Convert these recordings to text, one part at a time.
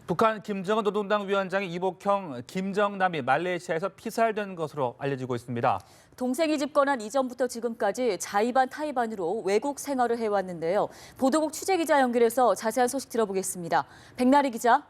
북한 김정은 노동당 위원장의 이복형 김정남이 말레이시아에서 피살된 것으로 알려지고 있습니다. 동생이 집권한 이전부터 지금까지 자의반 타의반으로 외국 생활을 해왔는데요. 보도국 취재기자 연결해서 자세한 소식 들어보겠습니다. 백나리 기자.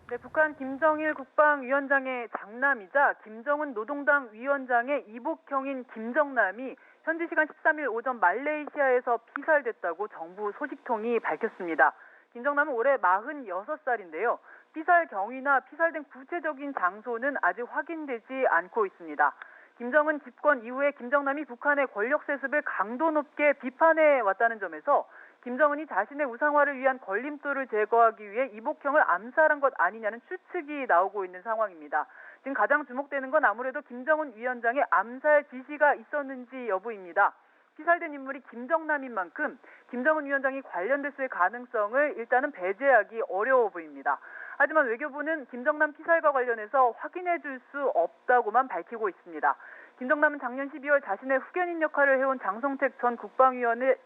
네, 북한 김정일 국방위원장의 장남이자 김정은 노동당 위원장의 이복형인 김정남이 현지 시간 13일 오전 말레이시아에서 피살됐다고 정부 소식통이 밝혔습니다. 김정남은 올해 46살인데요. 피살 경위나 피살된 구체적인 장소는 아직 확인되지 않고 있습니다. 김정은 집권 이후에 김정남이 북한의 권력 세습을 강도 높게 비판해 왔다는 점에서 김정은이 자신의 우상화를 위한 걸림돌을 제거하기 위해 이복형을 암살한 것 아니냐는 추측이 나오고 있는 상황입니다. 지금 가장 주목되는 건 아무래도 김정은 위원장의 암살 지시가 있었는지 여부입니다. 피살된 인물이 김정남인 만큼 김정은 위원장이 관련됐을 가능성을 일단은 배제하기 어려워 보입니다. 하지만 외교부는 김정남 피살과 관련해서 확인해 줄 수 없다고만 밝히고 있습니다. 김정남은 작년 12월 자신의 후견인 역할을 해온 장성택 전 국방위원회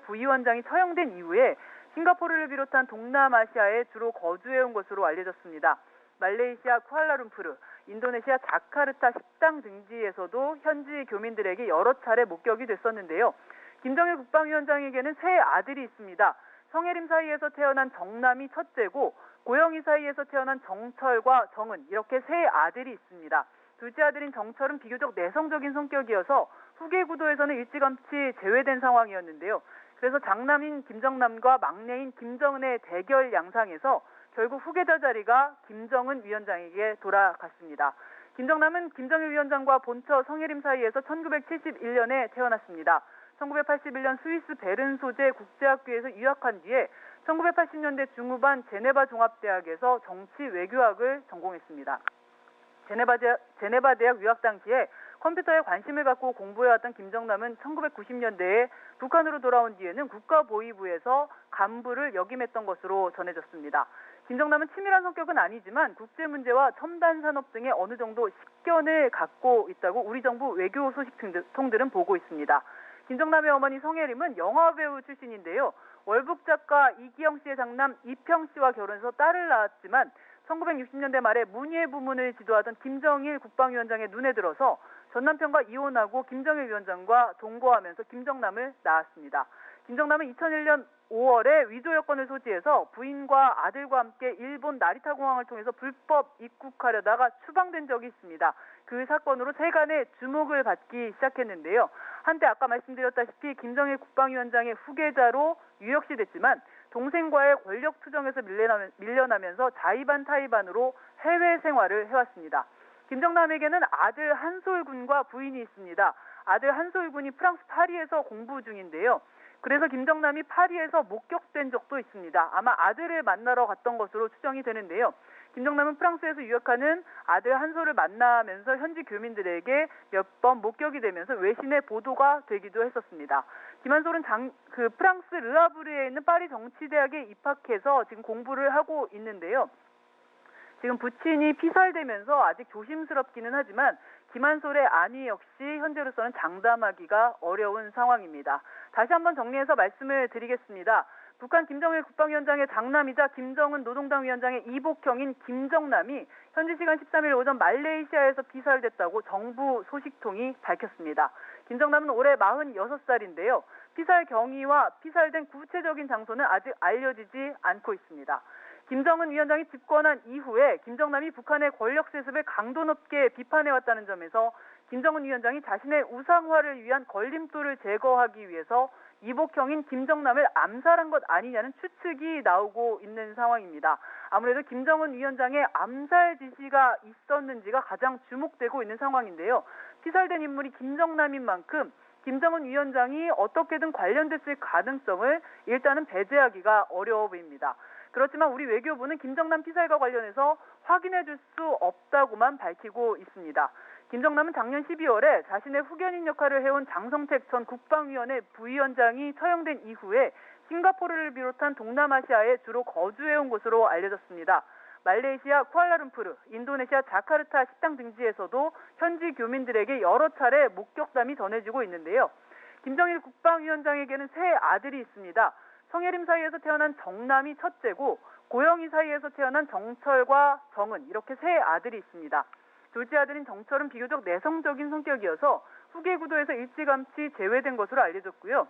부위원장이 처형된 이후에 싱가포르를 비롯한 동남아시아에 주로 거주해온 것으로 알려졌습니다. 말레이시아 쿠알라룸푸르, 인도네시아 자카르타 식당 등지에서도 현지 교민들에게 여러 차례 목격이 됐었는데요. 김정일 국방위원장에게는 세 아들이 있습니다. 성혜림 사이에서 태어난 정남이 첫째고 고영희 사이에서 태어난 정철과 정은 이렇게 세 아들이 있습니다. 둘째 아들인 정철은 비교적 내성적인 성격이어서 후계 구도에서는 일찌감치 제외된 상황이었는데요. 그래서 장남인 김정남과 막내인 김정은의 대결 양상에서 결국 후계자 자리가 김정은 위원장에게 돌아갔습니다. 김정남은 김정일 위원장과 본처 성혜림 사이에서 1971년에 태어났습니다. 1981년 스위스 베른 소재 국제학교에서 유학한 뒤에 1980년대 중후반 제네바 종합대학에서 정치 외교학을 전공했습니다. 제네바 대학 유학 당시에 컴퓨터에 관심을 갖고 공부해왔던 김정남은 1990년대에 북한으로 돌아온 뒤에는 국가보위부에서 간부를 역임했던 것으로 전해졌습니다. 김정남은 치밀한 성격은 아니지만 국제 문제와 첨단 산업 등에 어느 정도 식견을 갖고 있다고 우리 정부 외교 소식통들은 보고 있습니다. 김정남의 어머니 성혜림은 영화배우 출신인데요. 월북 작가 이기영 씨의 장남 이평 씨와 결혼해서 딸을 낳았지만 1960년대 말에 문예 부문을 지도하던 김정일 국방위원장의 눈에 들어서 전 남편과 이혼하고 김정일 위원장과 동거하면서 김정남을 낳았습니다. 김정남은 2001년 5월에 위조 여권을 소지해서 부인과 아들과 함께 일본 나리타 공항을 통해서 불법 입국하려다가 추방된 적이 있습니다. 그 사건으로 세간의 주목을 받기 시작했는데요. 한때 아까 말씀드렸다시피 김정일 국방위원장의 후계자로 유력시 됐지만 동생과의 권력 투정에서 밀려나면서 자의반 타의반으로 해외 생활을 해왔습니다. 김정남에게는 아들 한솔군과 부인이 있습니다. 아들 한솔군이 프랑스 파리에서 공부 중인데요. 그래서 김정남이 파리에서 목격된 적도 있습니다. 아마 아들을 만나러 갔던 것으로 추정이 되는데요. 김정남은 프랑스에서 유학하는 아들 한솔을 만나면서 현지 교민들에게 몇 번 목격이 되면서 외신의 보도가 되기도 했었습니다. 김한솔은 프랑스 르아브르에 있는 파리 정치대학에 입학해서 지금 공부를 하고 있는데요. 지금 부친이 피살되면서 아직 조심스럽기는 하지만 김한솔의 안위 역시 현재로서는 장담하기가 어려운 상황입니다. 다시 한번 정리해서 말씀을 드리겠습니다. 북한 김정일 국방위원장의 장남이자 김정은 노동당 위원장의 이복형인 김정남이 현지 시간 13일 오전 말레이시아에서 피살됐다고 정부 소식통이 밝혔습니다. 김정남은 올해 46살인데요. 피살 경위와 피살된 구체적인 장소는 아직 알려지지 않고 있습니다. 김정은 위원장이 집권한 이후에 김정남이 북한의 권력 세습을 강도 높게 비판해왔다는 점에서 김정은 위원장이 자신의 우상화를 위한 걸림돌을 제거하기 위해서 이복형인 김정남을 암살한 것 아니냐는 추측이 나오고 있는 상황입니다. 아무래도 김정은 위원장의 암살 지시가 있었는지가 가장 주목되고 있는 상황인데요. 피살된 인물이 김정남인 만큼 김정은 위원장이 어떻게든 관련됐을 가능성을 일단은 배제하기가 어려워 보입니다. 그렇지만 우리 외교부는 김정남 피살과 관련해서 확인해 줄 수 없다고만 밝히고 있습니다. 김정남은 작년 12월에 자신의 후견인 역할을 해온 장성택 전 국방위원회 부위원장이 처형된 이후에 싱가포르를 비롯한 동남아시아에 주로 거주해온 것으로 알려졌습니다. 말레이시아 쿠알라룸푸르, 인도네시아 자카르타 식당 등지에서도 현지 교민들에게 여러 차례 목격담이 전해지고 있는데요. 김정일 국방위원장에게는 세 아들이 있습니다. 성혜림 사이에서 태어난 정남이 첫째고 고영희 사이에서 태어난 정철과 정은 이렇게 세 아들이 있습니다. 둘째 아들인 정철은 비교적 내성적인 성격이어서 후계 구도에서 일찌감치 제외된 것으로 알려졌고요.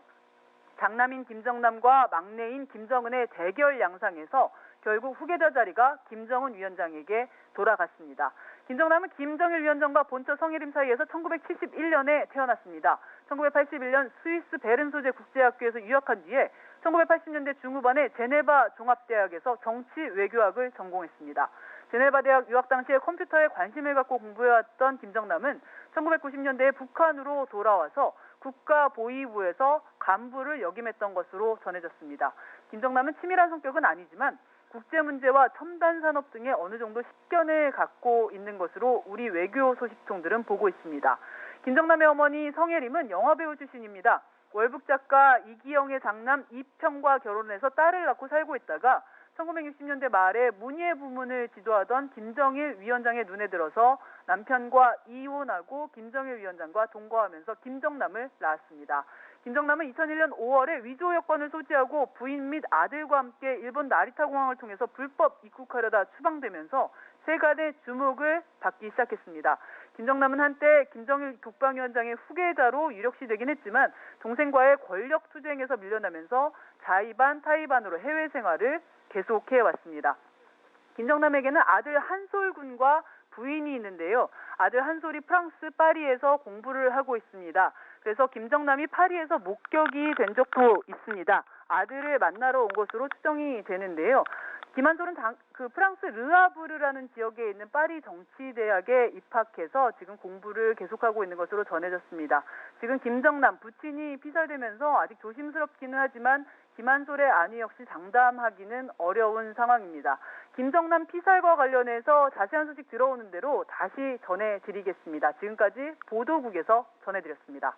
장남인 김정남과 막내인 김정은의 대결 양상에서 결국 후계자 자리가 김정은 위원장에게 돌아갔습니다. 김정남은 김정일 위원장과 본처 성혜림 사이에서 1971년에 태어났습니다. 1981년 스위스 베른 소재 국제학교에서 유학한 뒤에 1980년대 중후반에 제네바 종합대학에서 정치 외교학을 전공했습니다. 제네바 대학 유학 당시에 컴퓨터에 관심을 갖고 공부해왔던 김정남은 1990년대에 북한으로 돌아와서 국가보위부에서 간부를 역임했던 것으로 전해졌습니다. 김정남은 치밀한 성격은 아니지만 국제 문제와 첨단 산업 등에 어느 정도 식견을 갖고 있는 것으로 우리 외교 소식통들은 보고 있습니다. 김정남의 어머니 성혜림은 영화배우 출신입니다. 월북 작가 이기영의 장남 이평과 결혼해서 딸을 낳고 살고 있다가 1960년대 말에 문예 부문을 지도하던 김정일 위원장의 눈에 들어서 남편과 이혼하고 김정일 위원장과 동거하면서 김정남을 낳았습니다. 김정남은 2001년 5월에 위조 여권을 소지하고 부인 및 아들과 함께 일본 나리타 공항을 통해서 불법 입국하려다 추방되면서 세간의 주목을 받기 시작했습니다. 김정남은 한때 김정일 국방위원장의 후계자로 유력시되긴 했지만 동생과의 권력 투쟁에서 밀려나면서 자의반 타의반으로 해외 생활을 계속해왔습니다. 김정남에게는 아들 한솔 군과 부인이 있는데요. 아들 한솔이 프랑스 파리에서 공부를 하고 있습니다. 그래서 김정남이 파리에서 목격이 된 적도 있습니다. 아들을 만나러 온 것으로 추정이 되는데요. 김한솔은 프랑스 르아브르라는 지역에 있는 파리 정치대학에 입학해서 지금 공부를 계속하고 있는 것으로 전해졌습니다. 지금 김정남 부친이 피살되면서 아직 조심스럽기는 하지만 김한솔의 안위 역시 장담하기는 어려운 상황입니다. 김정남 피살과 관련해서 자세한 소식 들어오는 대로 다시 전해드리겠습니다. 지금까지 보도국에서 전해드렸습니다.